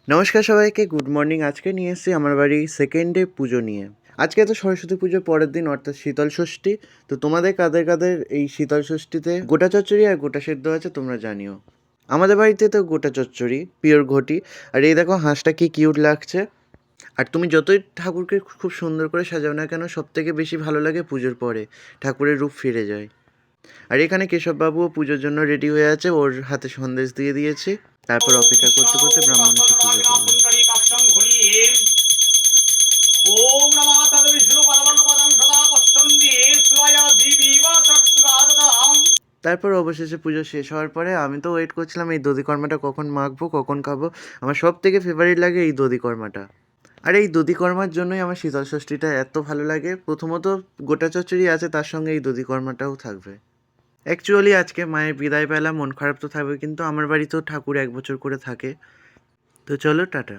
নমস্কার সবাইকে, good morning. আজকে নিয়ে এসেছি আমার বাড়ি সেকেন্ড ডে পুজো নিয়ে। আজকে তো সরস্বতী পুজোর পরের দিন, অর্থাৎ শীতল ষষ্ঠী। তো তোমাদের কাদের কাদের এই শীতল ষষ্ঠীতে গোটা চচ্চড়ি আর গোটা সেদ্ধ আছে তোমরা জানিও। আমাদের বাড়িতে তো গোটা চচ্চড়ি, পিওর ঘটি। আর এই দেখো হাঁসটা কি কিউট লাগছে। আর তুমি যতই ঠাকুরকে খুব সুন্দর করে সাজাও না কেন, সব থেকে বেশি ভালো লাগে পুজোর পরে ঠাকুরের রূপ ফিরে যায়। আর এখানে কেশববাবুও পুজোর জন্য রেডি হয়ে আছে, ওর হাতে সন্দেশ দিয়ে দিয়েছি। তারপর অপেক্ষা করতে করতে ব্রাহ্মণ এসে পুজো করবে। তারপর অবশেষে পুজো শেষ হওয়ার পরে আমি তো ওয়েট করছিলাম এই দধিকর্মাটা কখন মাখবো, কখন খাবো। আমার সব থেকে ফেভারিট লাগে এই দধিকর্মাটা। আর এই দধিকর্মার জন্যই আমার শীতল ষষ্ঠীটা এত ভালো লাগে। প্রথমত গোটা চচ্চড়ি আছে, তার সঙ্গে এই দধিকর্মাটাও থাকবে। অ্যাকচুয়ালি আজকে মায়ের বিদায় পেলাম, মন খারাপ তো থাকবে, কিন্তু আমার বাড়িতেও ঠাকুর 1 বছর করে থাকে। তো চলো, টাটা।